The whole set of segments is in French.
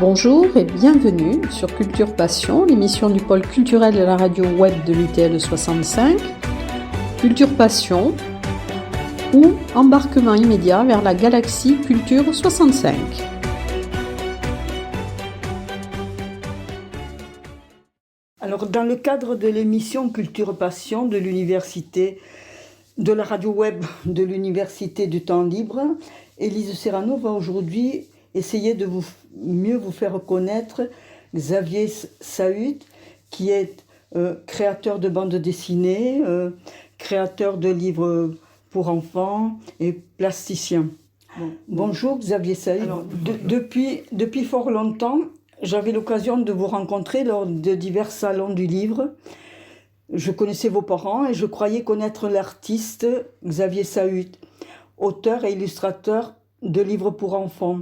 Bonjour et bienvenue sur Culture Passion, l'émission du pôle culturel de la radio web de l'UTL 65. Culture Passion ou embarquement immédiat vers la galaxie Culture 65. Alors, dans le cadre de l'émission Culture Passion de l'université, de la radio web de l'université du temps libre, Élise Serrano va aujourd'hui essayer de mieux vous faire connaître Xavier Sahut, qui est créateur de bandes dessinées, créateur de livres pour enfants et plasticien. Bonjour Xavier Sahut. Alors, depuis fort longtemps, j'avais l'occasion de vous rencontrer lors de divers salons du livre. Je connaissais vos parents et je croyais connaître l'artiste Xavier Sahut, auteur et illustrateur de livres pour enfants.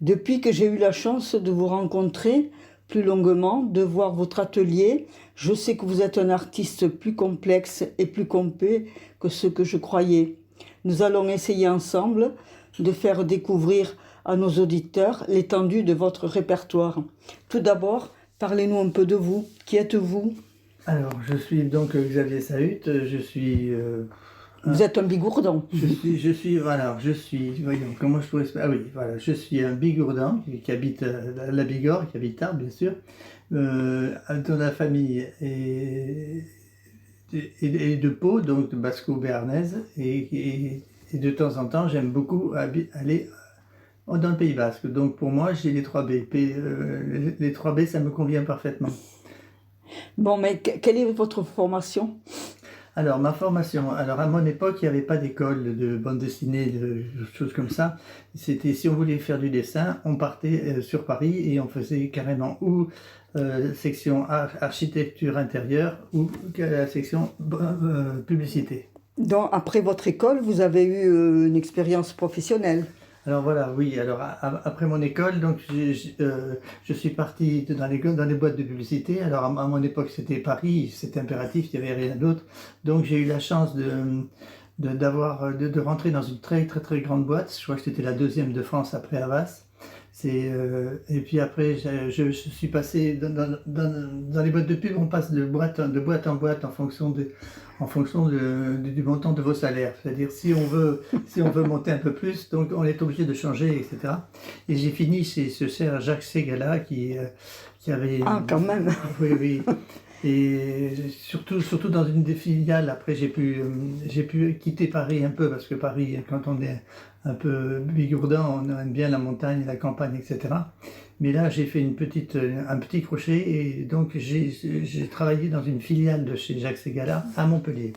Depuis que j'ai eu la chance de vous rencontrer plus longuement, de voir votre atelier, je sais que vous êtes un artiste plus complexe et plus complet que ce que je croyais. Nous allons essayer ensemble de faire découvrir à nos auditeurs l'étendue de votre répertoire. Tout d'abord, parlez-nous un peu de vous. Qui êtes-vous ? Alors, je suis donc Xavier Sahut, je suis... Vous êtes un bigourdan. Voyons, comment je pourrais... Ah oui, voilà, je suis un bigourdan qui habite à la Bigorre, qui habite Tarbes, bien sûr, dans la famille et de Pau, donc de basco-béarnaise, et de temps en temps, j'aime beaucoup aller dans le Pays Basque. Donc pour moi, j'ai les 3 B. Les 3 B, ça me convient parfaitement. Bon, mais quelle est votre formation ? Alors, ma formation, à mon époque, il n'y avait pas d'école de bande dessinée, de choses comme ça. C'était, si on voulait faire du dessin, on partait sur Paris et on faisait carrément ou section architecture intérieure ou la section publicité. Donc, après votre école, vous avez eu une expérience professionnelle ? Alors voilà, oui. Alors après mon école, donc je suis parti dans les boîtes de publicité. Alors à mon époque, c'était Paris, c'était impératif, il n'y avait rien d'autre. Donc j'ai eu la chance de rentrer dans une très très très grande boîte. Je crois que c'était la 2e de France après Havas. Et puis après, je suis passé dans les boîtes de pub. On passe de boîte en boîte en fonction du montant de vos salaires. C'est-à-dire si on veut monter un peu plus, donc on est obligé de changer, etc. Et j'ai fini chez ce cher Jacques Ségala qui avait... Ah, quand même. Oui. Et surtout dans une des filiales. Après, j'ai pu quitter Paris un peu, parce que Paris, quand on est un peu bigourdan, on aime bien la montagne, la campagne, etc. Mais là, j'ai fait un petit crochet, et donc j'ai travaillé dans une filiale de chez Jacques Ségala à Montpellier.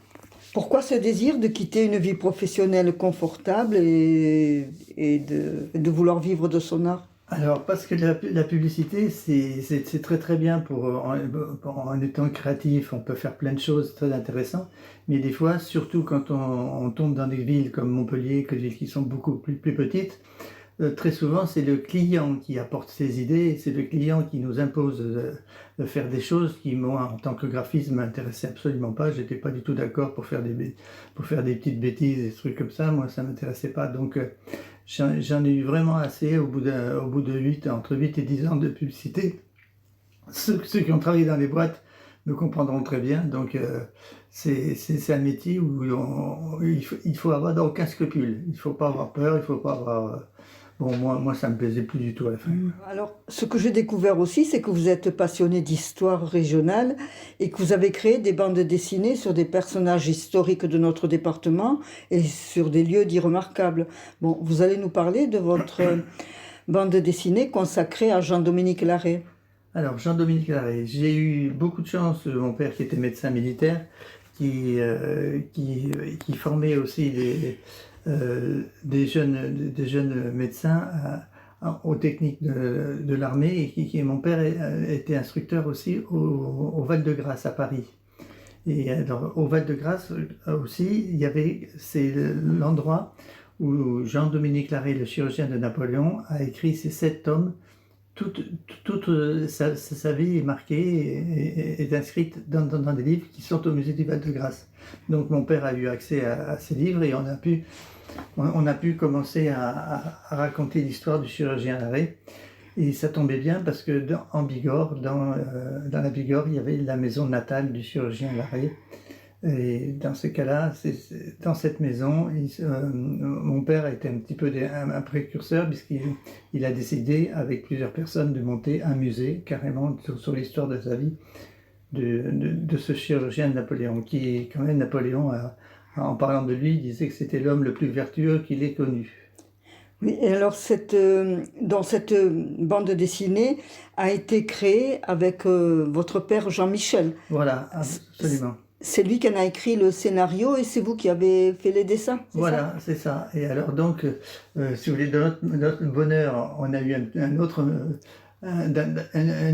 Pourquoi ce désir de quitter une vie professionnelle confortable et de vouloir vivre de son art ? Alors, parce que la publicité, c'est très très bien en étant créatif, on peut faire plein de choses très intéressantes, mais des fois, surtout quand on tombe dans des villes comme Montpellier, qui sont beaucoup plus petites, très souvent c'est le client qui apporte ses idées, c'est le client qui nous impose de faire des choses qui, moi, en tant que graphiste, ne m'intéressaient absolument pas. J'étais pas du tout d'accord pour faire des petites bêtises, des trucs comme ça. Moi, ça m'intéressait pas. Donc j'en ai eu vraiment assez au bout de entre 8 et 10 ans de publicité. Ceux qui ont travaillé dans les boîtes me comprendront très bien. Donc c'est un métier où il faut avoir aucun scrupule. Il ne faut pas avoir peur, il ne faut pas avoir... Bon, moi, ça ne me plaisait plus du tout à la fin. Alors, ce que j'ai découvert aussi, c'est que vous êtes passionné d'histoire régionale et que vous avez créé des bandes dessinées sur des personnages historiques de notre département et sur des lieux dits remarquables. Bon, vous allez nous parler de votre bande dessinée consacrée à Jean-Dominique Larrey. Alors, Jean-Dominique Larrey, j'ai eu beaucoup de chance. Mon père, qui était médecin militaire, qui formait aussi des jeunes médecins aux techniques de l'armée, et mon père était instructeur aussi au Val-de-Grâce à Paris. Et alors, au Val-de-Grâce aussi, c'est l'endroit où Jean-Dominique Larrey, le chirurgien de Napoléon, a écrit ses 7 tomes. Toute sa vie est marquée et est inscrite dans des livres qui sont au musée du Val-de-Grâce. Donc mon père a eu accès à ces livres, et on a pu commencer à raconter l'histoire du chirurgien Larrey. Et ça tombait bien parce que en Bigorre, dans la Bigorre, il y avait la maison natale du chirurgien Larrey. Et dans ce cas-là, dans cette maison, mon père était un petit peu un précurseur puisqu'il a décidé, avec plusieurs personnes, de monter un musée carrément sur l'histoire de sa vie de ce chirurgien de Napoléon, qui, quand même, Napoléon, en parlant de lui, disait que c'était l'homme le plus vertueux qu'il ait connu. Oui, et alors dans cette bande dessinée a été créée avec votre père Jean-Michel. Voilà, absolument. C'est lui qui en a écrit le scénario et c'est vous qui avez fait les dessins, c'est Voilà, c'est ça. Et alors donc, si vous voulez, dans notre bonheur, on a eu une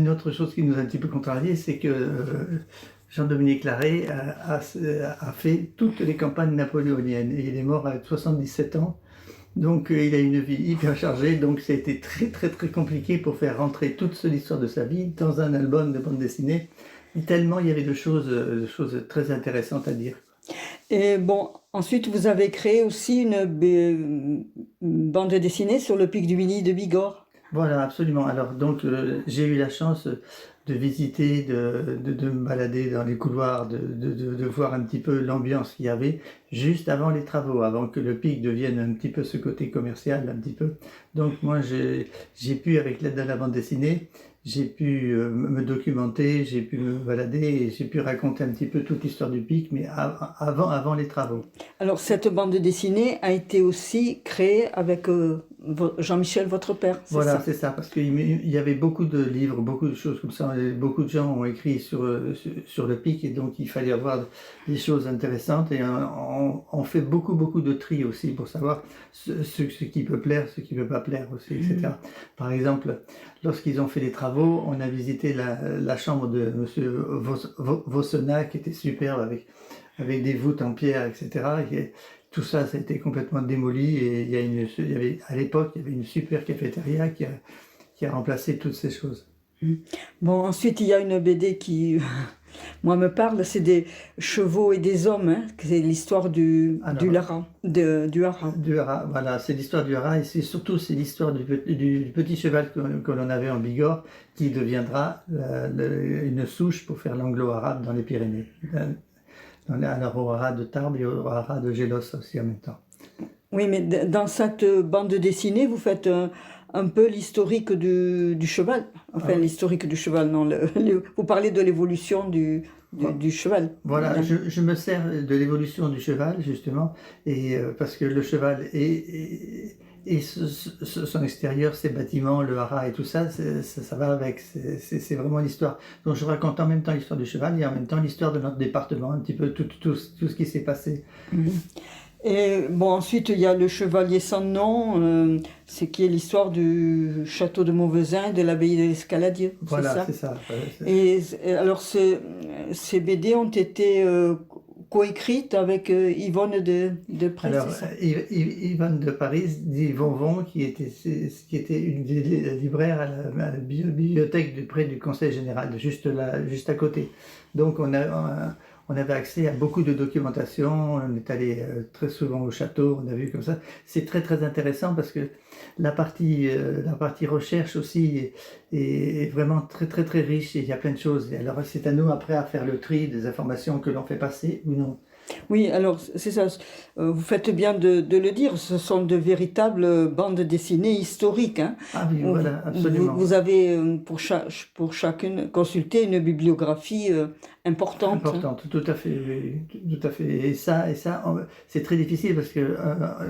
autre chose qui nous a un petit peu contrarié, c'est que Jean-Dominique Larrey a fait toutes les campagnes napoléoniennes et il est mort à 77 ans. Donc il a une vie hyper chargée, donc ça a été très très très compliqué pour faire rentrer toute l'histoire de sa vie dans un album de bande dessinée. Et tellement il y avait de choses très intéressantes à dire. Et bon, ensuite vous avez créé aussi une bande dessinée sur le pic du Midi de Bigorre. Voilà, absolument. Alors donc j'ai eu la chance de visiter, de me balader dans les couloirs, de voir un petit peu l'ambiance qu'il y avait juste avant les travaux, avant que le pic devienne un petit peu ce côté commercial, un petit peu. Donc moi j'ai pu, avec l'aide de la bande dessinée, j'ai pu me documenter, j'ai pu me balader et j'ai pu raconter un petit peu toute l'histoire du pic, mais avant les travaux. Alors cette bande dessinée a été aussi créée avec Jean-Michel, votre père, c'est Voilà, ça? c'est ça, parce qu'il y avait beaucoup de livres, beaucoup de choses comme ça, et beaucoup de gens ont écrit sur le pic, et donc il fallait avoir des choses intéressantes, et on fait beaucoup de tri aussi pour savoir ce qui peut plaire, ce qui ne peut pas plaire aussi, etc. Par exemple, lorsqu'ils ont fait les travaux, on a visité la chambre de monsieur Vossenac, qui était superbe, avec des voûtes en pierre, etc. Tout ça, ça a été complètement démoli et à l'époque, il y avait une super cafétéria qui a remplacé toutes ces choses. Bon, ensuite, il y a une BD qui, moi, me parle, c'est des chevaux et des hommes, hein, c'est l'histoire du Haras. Du Haras, voilà, c'est l'histoire du Haras et c'est l'histoire du petit cheval que l'on avait en Bigorre qui deviendra une souche pour faire l'anglo-arabe dans les Pyrénées. Alors au haras de Tarbes et au haras de Gélos aussi en même temps. Oui, mais dans cette bande dessinée, vous faites un peu l'historique du cheval. Enfin, l'historique du cheval, non. Vous parlez de l'évolution du cheval. Voilà, je me sers de l'évolution du cheval, justement, et parce que le cheval et son extérieur, ses bâtiments, le haras et tout ça, ça va avec, c'est vraiment l'histoire. Donc je raconte en même temps l'histoire du cheval et en même temps l'histoire de notre département, un petit peu tout ce qui s'est passé. Et bon, ensuite il y a le chevalier sans nom, c'est qui est l'histoire du château de Mauvezin, de l'abbaye de l'Escaladier. Voilà, c'est ça. Et alors ces BD ont été coécrite avec Yvonne de Paris. Alors, Yvonne de Paris, dit Vonvon, qui était une libraire à la bibliothèque près du Conseil général, juste à côté. Donc, on avait accès à beaucoup de documentation, on est allé très souvent au château, on a vu comme ça. C'est très très intéressant parce que la partie recherche aussi est vraiment très très très riche et il y a plein de choses. Et alors c'est à nous après à faire le tri des informations que l'on fait passer ou non. Oui, alors c'est ça, vous faites bien de le dire, ce sont de véritables bandes dessinées historiques. Hein. Ah oui, voilà, absolument. Vous avez pour chacune consulté une bibliographie importante. Importante, tout à fait, oui, tout à fait. Et ça, c'est très difficile parce que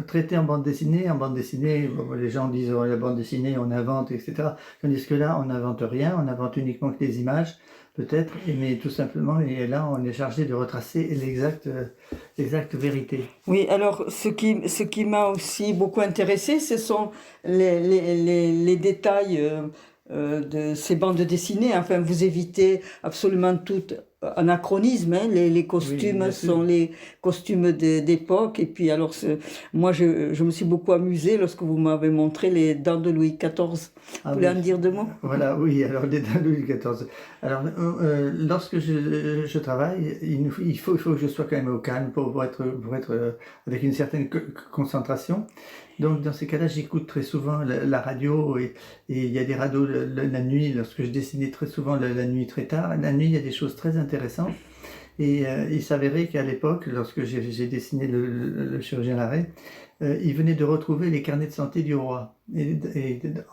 traiter en bande dessinée, bon, les gens disent oh, la bande dessinée, on invente, etc. Tandis que là, on n'invente rien, on invente uniquement que des images. Peut-être, mais tout simplement, et là, on est chargé de retracer l'exacte vérité. Oui, alors, ce qui m'a aussi beaucoup intéressé, ce sont les détails de ces bandes dessinées. Enfin, vous évitez absolument toute anachronisme, hein. Les costumes bien sûr. sont les costumes d'époque. Et puis alors, moi, je me suis beaucoup amusée lorsque vous m'avez montré les dents de Louis XIV. Ah Vous voulez en oui, dire deux mots? voilà, oui, alors les dents de Louis XIV. Alors, lorsque je travaille, il faut que je sois quand même au calme pour être avec une certaine concentration. Donc, dans ces cas-là, j'écoute très souvent la radio et il y a des radios la nuit, lorsque je dessinais très souvent la nuit très tard. La nuit, il y a des choses très intéressantes. Et il s'avérait qu'à l'époque, lorsque j'ai dessiné le chirurgien Larrey, il venait de retrouver les carnets de santé du roi. Et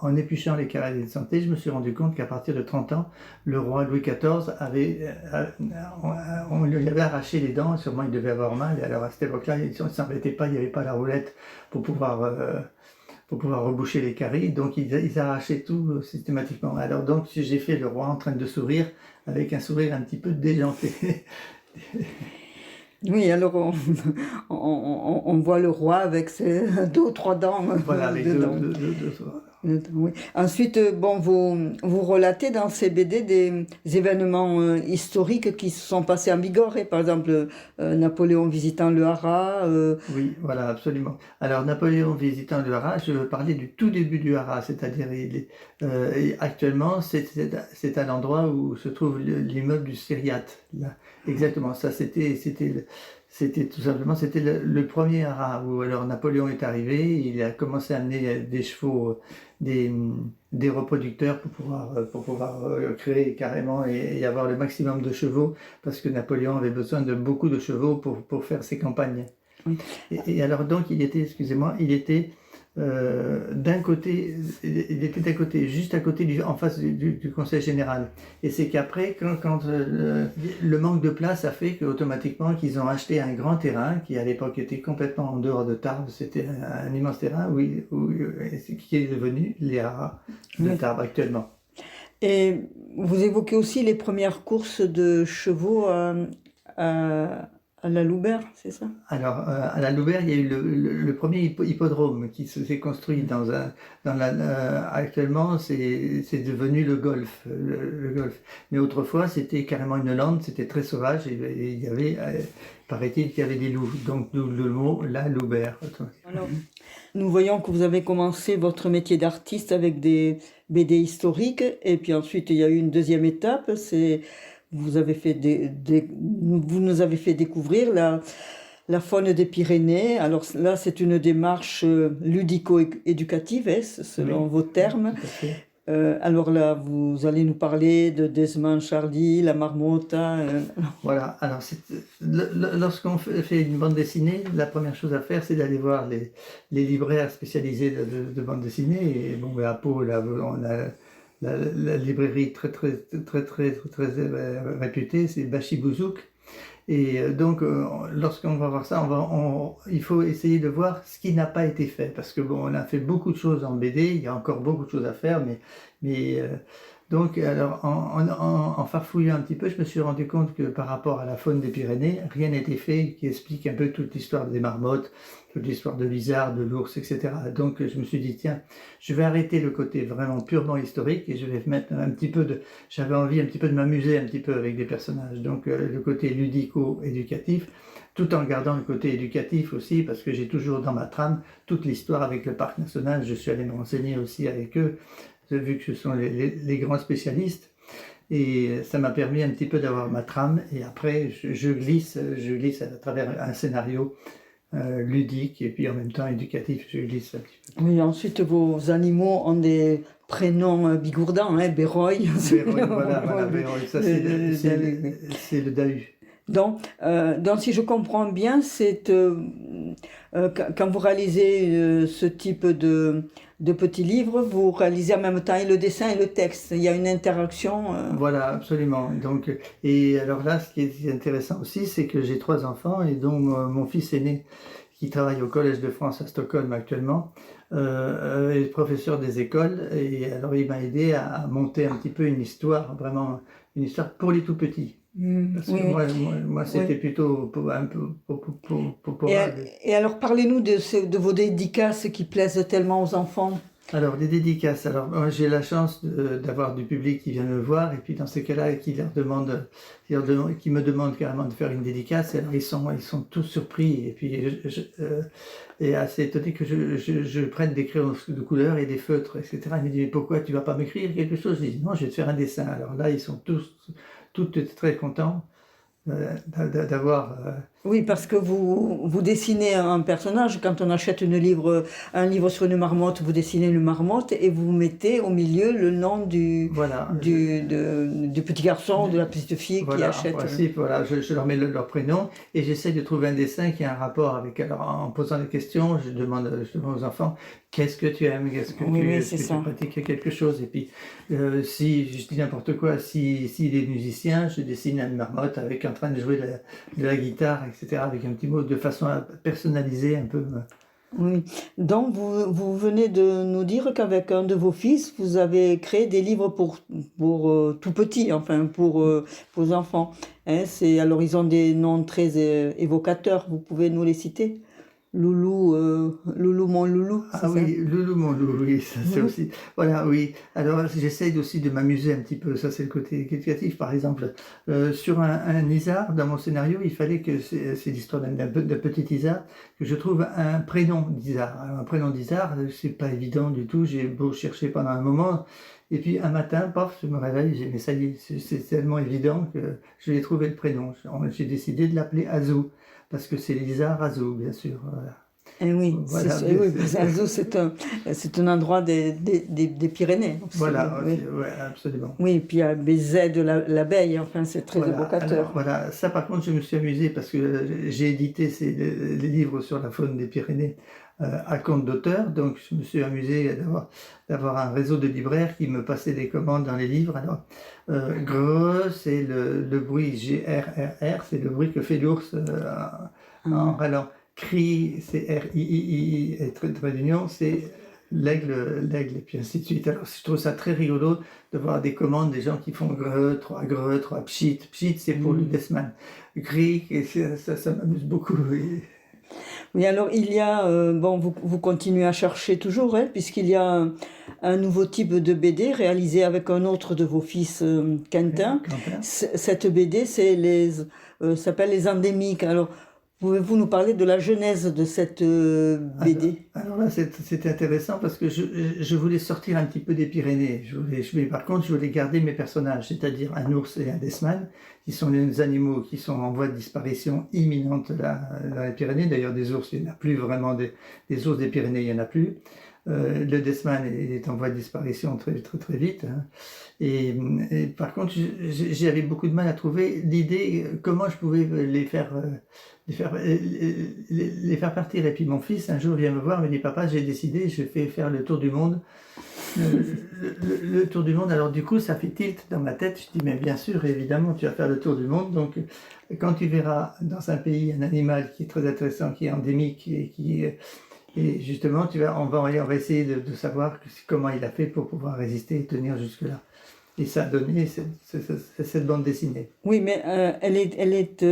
en épluchant les carnets de santé, je me suis rendu compte qu'à partir de 30 ans, le roi Louis XIV on lui avait arraché les dents, sûrement il devait avoir mal. Et alors à cette époque-là, il ne s'embêtait pas, il n'y avait pas la roulette pour pouvoir reboucher les caries. Donc ils arrachaient tout systématiquement. Alors donc j'ai fait le roi en train de sourire, avec un sourire un petit peu déjanté. Oui, alors on voit le roi avec ses deux ou trois dents Voilà, avec dedans. Oui. Ensuite, bon, vous relatez dans ces BD des événements historiques qui se sont passés en Bigorre, par exemple Napoléon visitant le Haras. Oui, voilà, absolument. Alors, Napoléon visitant le Haras, je veux parler du tout début du Haras, c'est-à-dire actuellement, c'est à l'endroit où se trouve l'immeuble du Syriate. Là. Exactement, ça c'était tout simplement le premier Haras où alors Napoléon est arrivé, il a commencé à amener des chevaux, des reproducteurs pour pouvoir créer carrément et avoir le maximum de chevaux parce que Napoléon avait besoin de beaucoup de chevaux pour faire ses campagnes. Et alors donc il était d'un côté, juste à côté en face du conseil général. Et c'est qu'après, quand le manque de place a fait qu'automatiquement qu'ils ont acheté un grand terrain qui à l'époque était complètement en dehors de Tarbes, c'était un immense terrain qui est devenu les Haras de Tarbes actuellement. Et vous évoquez aussi les premières courses de chevaux à la Loubert, c'est ça? Alors, à la Loubert, il y a eu le premier hippodrome qui s'est construit actuellement, c'est devenu le golf, le golf. Mais autrefois, c'était carrément une lande, c'était très sauvage et il y avait, paraît-il, qu'il y avait des loups. Donc, d'où le mot la Loubert. Alors, nous voyons que vous avez commencé votre métier d'artiste avec des BD historiques et puis ensuite, il y a eu une deuxième étape, c'est... Vous nous avez fait découvrir la faune des Pyrénées. Alors là, c'est une démarche ludico-éducative, selon vos termes. Alors là, vous allez nous parler de Desmond Charlie, la marmotte. Voilà, alors lorsqu'on fait une bande dessinée, la première chose à faire, c'est d'aller voir les libraires spécialisés de bande dessinée. Et bon, à Pau, là, on a... La librairie très réputée, c'est Bachibouzouk. Et donc, lorsqu'on va voir ça, il faut essayer de voir ce qui n'a pas été fait. Parce que bon, on a fait beaucoup de choses en BD, il y a encore beaucoup de choses à faire, donc, alors, en farfouillant un petit peu, je me suis rendu compte que par rapport à la faune des Pyrénées, rien n'était fait qui explique un peu toute l'histoire des marmottes, toute l'histoire de l'isard, de l'ours, etc. Donc, je me suis dit, tiens, je vais arrêter le côté vraiment purement historique et je vais mettre j'avais envie un petit peu de m'amuser un petit peu avec des personnages. Donc, le côté ludico-éducatif, tout en gardant le côté éducatif aussi, parce que j'ai toujours dans ma trame toute l'histoire avec le parc national. Je suis allé me renseigner aussi avec eux, vu que ce sont les grands spécialistes, et ça m'a permis un petit peu d'avoir ma trame, et après je glisse à travers un scénario ludique, et puis en même temps éducatif, je glisse un petit peu. Oui, ensuite vos animaux ont des prénoms bigourdants, Béroy. Voilà, Béroy, ça c'est le Dahu. Donc, si je comprends bien, c'est quand vous réalisez ce type de petits livres, vous réalisez en même temps et le dessin et le texte. Il y a une interaction. Voilà, absolument. Donc, et alors là, ce qui est intéressant aussi, c'est que j'ai 3 enfants et dont mon fils aîné, qui travaille au Collège de France à Stockholm actuellement, est professeur des écoles. Et alors, il m'a aidé à monter un petit peu une histoire, vraiment une histoire pour les tout petits. Parce que moi c'était plutôt un peu pour et alors, parlez-nous de vos dédicaces qui plaisent tellement aux enfants. Alors, des dédicaces. Alors, moi, j'ai la chance d'avoir du public qui vient me voir, et puis dans ces cas-là, qui me demande carrément de faire une dédicace. Alors, ils sont tous surpris, et puis et assez étonné que je prenne des crayons de couleur et des feutres, etc. Ils me disent, mais pourquoi tu vas pas m'écrire quelque chose? Je dis, non, je vais te faire un dessin. Alors là, ils sont tous très contents d'avoir. Oui, parce que vous dessinez un personnage. Quand on achète un livre sur une marmotte, vous dessinez une marmotte et vous mettez au milieu le nom du petit garçon ou de la petite fille qui achète. En principe, voilà, je leur mets leur prénom et j'essaie de trouver un dessin qui a un rapport avec. Alors, en posant des questions, je demande aux enfants qu'est-ce que tu aimes, qu'est-ce que tu pratiques quelque chose. Et puis, si je dis n'importe quoi, s'il est musicien, je dessine une marmotte en train de jouer de la guitare, etc., avec un petit mot de façon à personnaliser un peu. Oui. Donc, vous venez de nous dire qu'avec un de vos fils, vous avez créé des livres pour tout petits, enfin, pour vos enfants. Hein, alors, ils ont des noms très évocateurs. Vous pouvez nous les citer? Loulou, Loulou mon loulou. Ah oui, Loulou mon loulou, oui, ça c'est aussi. Voilà, oui. Alors j'essaye aussi de m'amuser un petit peu, ça c'est le côté créatif. Par exemple, sur un isard, dans mon scénario, il fallait que, c'est l'histoire d'un petit isard, que je trouve un prénom d'isard. Alors un prénom d'isard, c'est pas évident du tout, j'ai beau chercher pendant un moment. Et puis un matin, paf, je me réveille, mais ça y est, c'est tellement évident que je vais trouver le prénom. J'ai décidé de l'appeler Azou, parce que c'est l'isard Azou, bien sûr. Voilà. Et oui, voilà, Azou, c'est un endroit des Pyrénées. Voilà, oui. Ouais, absolument. Oui, et puis il y a Bézet de l'abeille, enfin c'est très évocateur. Alors, voilà, ça par contre je me suis amusé parce que j'ai édité les livres sur la faune des Pyrénées à compte d'auteur, donc je me suis amusé d'avoir un réseau de libraires qui me passaient des commandes dans les livres. Alors, grrr, c'est le bruit, Grrr, c'est le bruit que fait l'ours en râlant. Cri, c'est R-I-I-I, et trait d'union, c'est l'aigle, et puis ainsi de suite. Alors, je trouve ça très rigolo de voir des commandes des gens qui font grrr, 3, pchit. Pchit, c'est pour le Desman. Gris, et ça m'amuse beaucoup. Oui, alors il y a, vous continuez à chercher toujours, hein, puisqu'il y a un nouveau type de BD réalisé avec un autre de vos fils, Quentin. Cette BD, s'appelle Les Endémiques. Alors, pouvez-vous nous parler de la genèse de cette BD? Alors là, c'était intéressant parce que je voulais sortir un petit peu des Pyrénées. Mais par contre, je voulais garder mes personnages, c'est-à-dire un ours et un desman, qui sont les animaux qui sont en voie de disparition imminente là, dans les Pyrénées. D'ailleurs, des ours, il n'y en a plus vraiment. Des ours des Pyrénées, il n'y en a plus. Le desman est en voie de disparition très vite. Hein. Et par contre, j'avais beaucoup de mal à trouver l'idée comment je pouvais les faire partir. Et puis mon fils un jour vient me voir, me dit papa, j'ai décidé, je vais faire le tour du monde. Le tour du monde. Alors du coup, ça fait tilt dans ma tête. Je dis mais bien sûr, évidemment, tu vas faire le tour du monde. Donc quand tu verras dans un pays un animal qui est très intéressant, qui est endémique et justement, on va essayer de savoir comment il a fait pour pouvoir résister et tenir jusque-là. Et ça a donné cette bande dessinée. Oui, mais elle est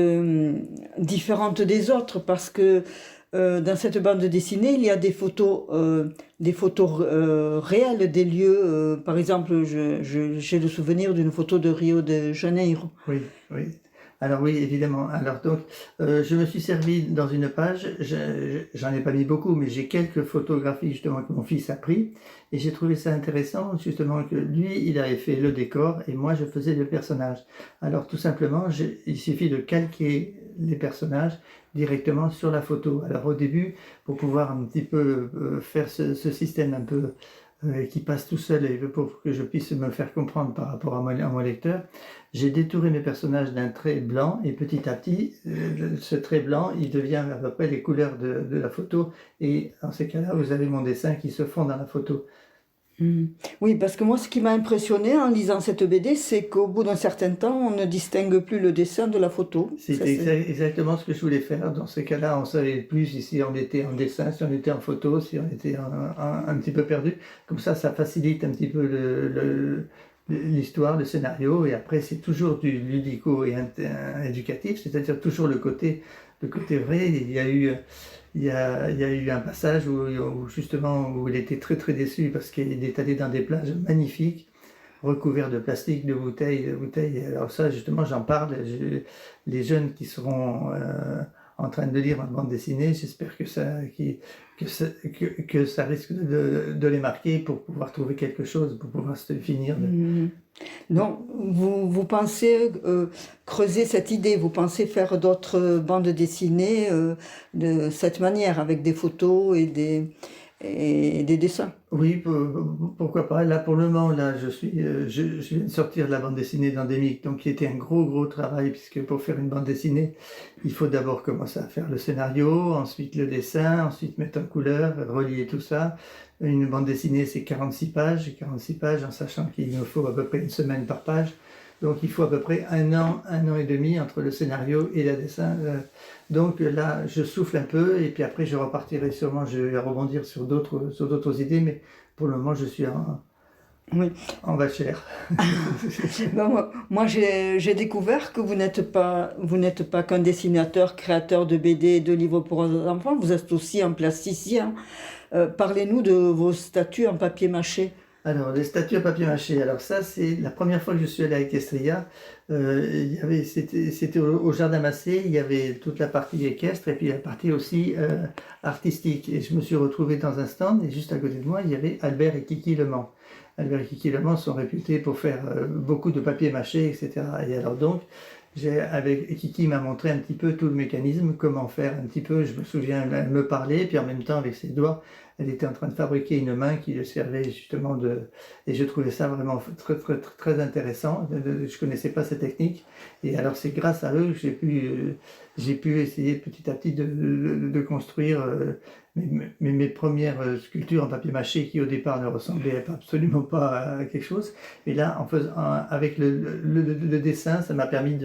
différente des autres parce que dans cette bande dessinée, il y a des photos réelles des lieux. Par exemple, j'ai le souvenir d'une photo de Rio de Janeiro. Oui. Alors oui, évidemment. Alors donc, je me suis servi dans une page, j'en ai pas mis beaucoup, mais j'ai quelques photographies justement que mon fils a pris, et j'ai trouvé ça intéressant justement que lui, il avait fait le décor et moi je faisais le personnage. Alors tout simplement, il suffit de calquer les personnages directement sur la photo. Alors au début, pour pouvoir un petit peu faire ce système un peu qui passe tout seul et pour que je puisse me faire comprendre par rapport à mon lecteur, j'ai détouré mes personnages d'un trait blanc et petit à petit, ce trait blanc, il devient à peu près les couleurs de la photo et dans ces cas-là, vous avez mon dessin qui se fond dans la photo. Oui, parce que moi, ce qui m'a impressionné en lisant cette BD, c'est qu'au bout d'un certain temps, on ne distingue plus le dessin de la photo. C'est exactement ce que je voulais faire. Dans ces cas-là, on savait plus si on était en dessin, si on était en photo, si on était un petit peu perdu. Comme ça facilite un petit peu l'histoire, le scénario. Et après, c'est toujours du ludico et éducatif, c'est-à-dire toujours le côté vrai. Il y a eu il y a eu un passage justement où il était très très déçu parce qu'il est allé dans des plages magnifiques, recouverts de plastique, de bouteilles, de bouteilles. Et alors ça, justement, j'en parle. Les jeunes qui seront en train de lire ma bande dessinée, j'espère que ça risque de les marquer pour pouvoir trouver quelque chose, pour pouvoir se finir. Donc, vous pensez creuser cette idée, vous pensez faire d'autres bandes dessinées de cette manière, avec des photos et des dessins? Oui, pourquoi pas. Là, pour le moment, là, je viens de sortir de la bande dessinée d'Endémique, donc qui était un gros travail, puisque pour faire une bande dessinée, il faut d'abord commencer à faire le scénario, ensuite le dessin, ensuite mettre en couleur, relier tout ça. Une bande dessinée, c'est 46 pages, en sachant qu'il nous faut à peu près une semaine par page. Donc il faut à peu près un an et demi entre le scénario et le dessin. Donc là, je souffle un peu et puis après je repartirai sûrement, je vais rebondir sur d'autres idées, mais pour le moment je suis en vachère. Moi j'ai découvert que vous n'êtes pas qu'un dessinateur, créateur de BD et de livres pour enfants, vous êtes aussi un plasticien. Parlez-nous de vos statues en papier mâché. Alors, les statues à papier mâché. Alors ça, c'est la première fois que je suis allé à Equestria. C'était au Jardin Massé. Il y avait toute la partie équestre et puis la partie aussi artistique. Et je me suis retrouvé dans un stand et juste à côté de moi, il y avait Albert et Kiki Le Mans. Albert et Kiki Le Mans sont réputés pour faire beaucoup de papier mâché, etc. Et alors donc, avec Kiki m'a montré un petit peu tout le mécanisme, comment faire un petit peu. Je me souviens, elle me parlait, puis en même temps avec ses doigts, elle était en train de fabriquer une main qui le servait justement et je trouvais ça vraiment très intéressant. Je connaissais pas cette technique. Et alors c'est grâce à eux que j'ai pu essayer petit à petit de construire mes premières sculptures en papier mâché qui au départ ne ressemblaient absolument pas à quelque chose. Et là, avec le dessin, ça m'a permis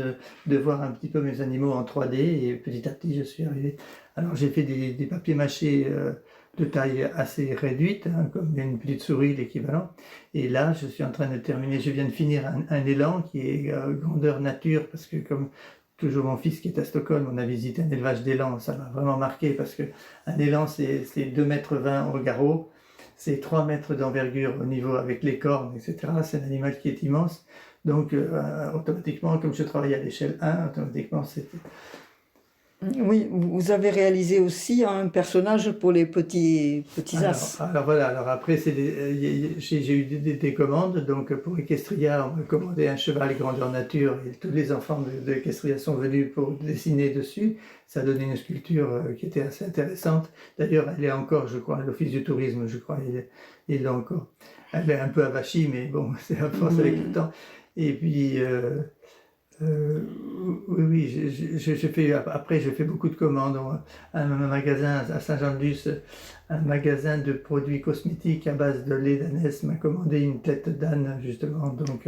de voir un petit peu mes animaux en 3D et petit à petit je suis arrivé. Alors j'ai fait des papiers mâchés de taille assez réduite, hein, comme une petite souris, l'équivalent. Et là, je suis en train de terminer, je viens de finir un élan qui est grandeur nature, parce que comme toujours mon fils qui est à Stockholm, on a visité un élevage d'élan, ça m'a vraiment marqué, parce que un élan, c'est 2,20 m au garrot, c'est 3 mètres d'envergure au niveau avec les cornes, etc. C'est un animal qui est immense. Donc, automatiquement, comme je travaille à l'échelle 1, automatiquement, c'était... Oui, vous avez réalisé aussi un personnage pour les petits as. Alors voilà, alors après j'ai eu des commandes, donc pour Equestria on m'a commandé un cheval grandeur nature et tous les enfants de Equestria sont venus pour dessiner dessus. Ça a donné une sculpture qui était assez intéressante. D'ailleurs elle est encore, je crois, à l'Office du tourisme, je crois, il l'a encore. Elle est un peu avachie, mais bon, c'est à force avec le temps. Et puis... oui, après j'ai fait beaucoup de commandes. Un magasin à Saint-Jean-de-Luz, un magasin de produits cosmétiques à base de lait d'ânesse m'a commandé une tête d'âne justement. Donc,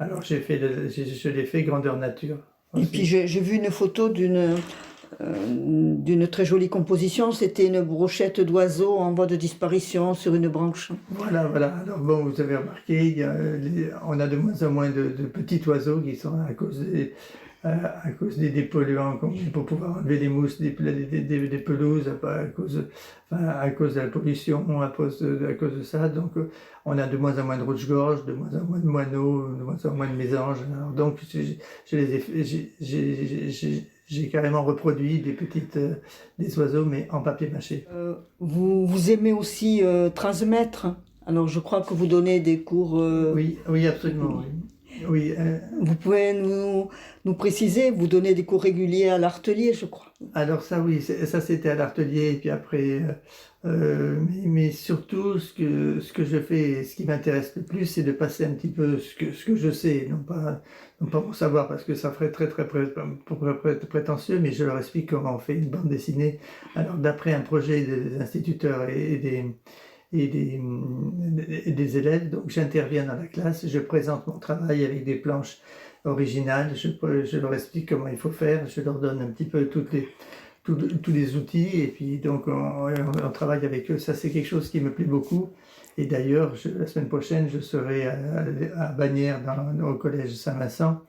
alors je l'ai fait grandeur nature. Aussi. Et puis j'ai vu une photo d'une très jolie composition, c'était une brochette d'oiseau en voie de disparition sur une branche. Voilà. Alors bon, vous avez remarqué, on a de moins en moins de petits oiseaux qui sont à cause des polluants, pour pouvoir enlever les mousses des pelouses, à cause de la pollution, à cause de ça. Donc on a de moins en moins de rouge-gorge, de moins en moins de moineaux, de moins en moins de mésanges. Alors, donc j'ai carrément reproduit des oiseaux, mais en papier mâché. Vous aimez aussi transmettre. Alors, je crois que vous donnez des cours... Oui, absolument. Oui. Vous pouvez nous préciser, vous donnez des cours réguliers à l'Artelier, je crois. Alors ça, oui, ça c'était à l'Artelier, et puis après... mais surtout, ce que je fais, ce qui m'intéresse le plus, c'est de passer un petit peu ce que je sais, non pas pour savoir, parce que ça ferait très prétentieux, mais je leur explique comment on fait une bande dessinée. Alors d'après un projet des instituteurs et des élèves, donc j'interviens dans la classe, je présente mon travail avec des planches originales, je leur explique comment il faut faire, je leur donne un petit peu tous les outils, et puis donc on travaille avec eux. Ça, c'est quelque chose qui me plaît beaucoup. Et d'ailleurs, la semaine prochaine, je serai à Bagnères, au collège Saint-Vincent,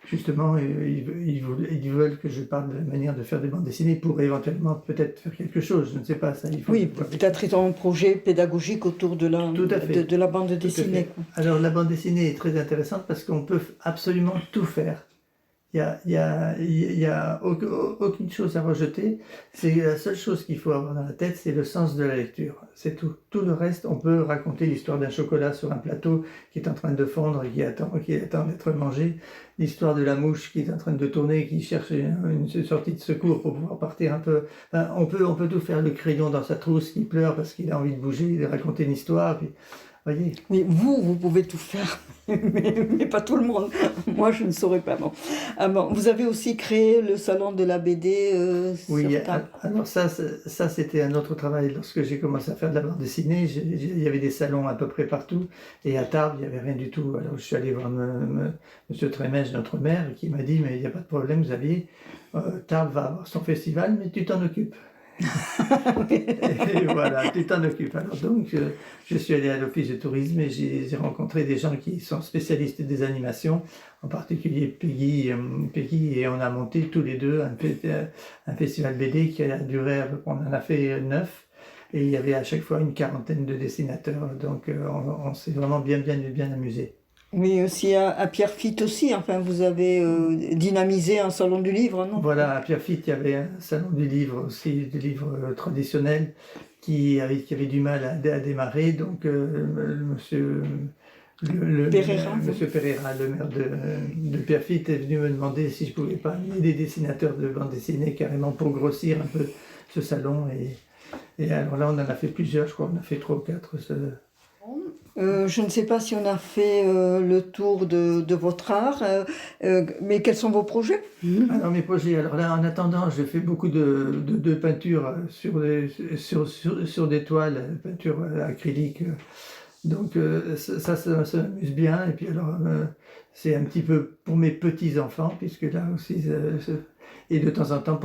justement, ils veulent que je parle de la manière de faire des bandes dessinées pour éventuellement peut-être faire quelque chose. Je ne sais pas, ça. Oui, peut-être ils ont un projet pédagogique autour de la bande dessinée. Alors, la bande dessinée est très intéressante parce qu'on peut absolument tout faire. Il y a aucune chose à rejeter. C'est la seule chose qu'il faut avoir dans la tête, c'est le sens de la lecture. C'est tout. Tout le reste, on peut raconter l'histoire d'un chocolat sur un plateau qui est en train de fondre et qui attend d'être mangé. L'histoire de la mouche qui est en train de tourner, qui cherche une sortie de secours pour pouvoir partir un peu. Enfin, on peut tout faire. Le crayon dans sa trousse qui pleure parce qu'il a envie de bouger, de raconter une histoire. Puis, voyez. Mais vous pouvez tout faire, mais pas tout le monde. Moi, je ne saurais pas. Bon. Ah bon, vous avez aussi créé le salon de la BD. Oui, alors ça c'était un autre travail. Lorsque j'ai commencé à faire de la bande dessinée, il y avait des salons à peu près partout. Et à Tarbes, il n'y avait rien du tout. Alors je suis allé voir Monsieur Trémège, notre maire, qui m'a dit, mais il n'y a pas de problème, Xavier, Tarbes va avoir son festival, mais tu t'en occupes. Et voilà, tu t'en occupes. Alors donc, je suis allé à l'office de tourisme et j'ai rencontré des gens qui sont spécialistes des animations, en particulier Peggy, et on a monté tous les deux un festival BD qui a duré, on en a fait 9, et il y avait à chaque fois une quarantaine de dessinateurs, donc on s'est vraiment bien amusé. Oui, aussi à Pierrefitte aussi, enfin vous avez dynamisé un salon du livre, non? Voilà, à Pierrefitte, il y avait un salon du livre aussi, du livre traditionnel, qui avait du mal à démarrer, donc monsieur Pereira, le maire de Pierrefitte, est venu me demander si je pouvais pas amener des dessinateurs de bande dessinée carrément pour grossir un peu ce salon, et alors là on en a fait plusieurs, je crois, on a fait 3 ou 4. Je ne sais pas si on a fait le tour de votre art, mais quels sont vos projets? Alors mes projets, alors là en attendant, je fais beaucoup de peinture sur des toiles, peinture acrylique. Donc ça m'amuse bien. Et puis alors c'est un petit peu pour mes petits-enfants, puisque là aussi, et de temps en temps,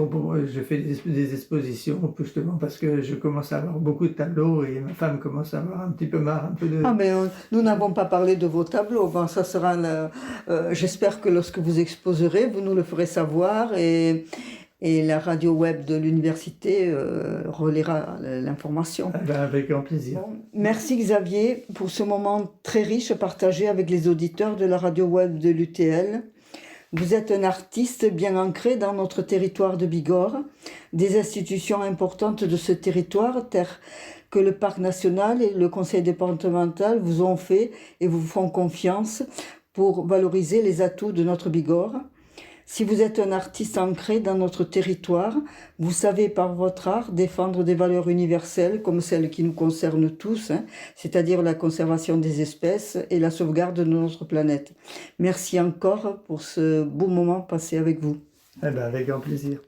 je fais des expositions, justement parce que je commence à avoir beaucoup de tableaux et ma femme commence à avoir un petit peu marre de... Ah, mais nous n'avons pas parlé de vos tableaux. Bon, ça sera j'espère que lorsque vous exposerez, vous nous le ferez savoir et la radio web de l'université relaiera l'information. Ah ben, avec grand plaisir. Bon, merci Xavier pour ce moment très riche partagé avec les auditeurs de la radio web de l'UTL. Vous êtes un artiste bien ancré dans notre territoire de Bigorre. Des institutions importantes de ce territoire, telles que le Parc national et le Conseil départemental, vous ont fait et vous font confiance pour valoriser les atouts de notre Bigorre. Si vous êtes un artiste ancré dans notre territoire, vous savez par votre art défendre des valeurs universelles comme celles qui nous concernent tous, c'est-à-dire la conservation des espèces et la sauvegarde de notre planète. Merci encore pour ce beau moment passé avec vous. Eh ben, avec grand plaisir.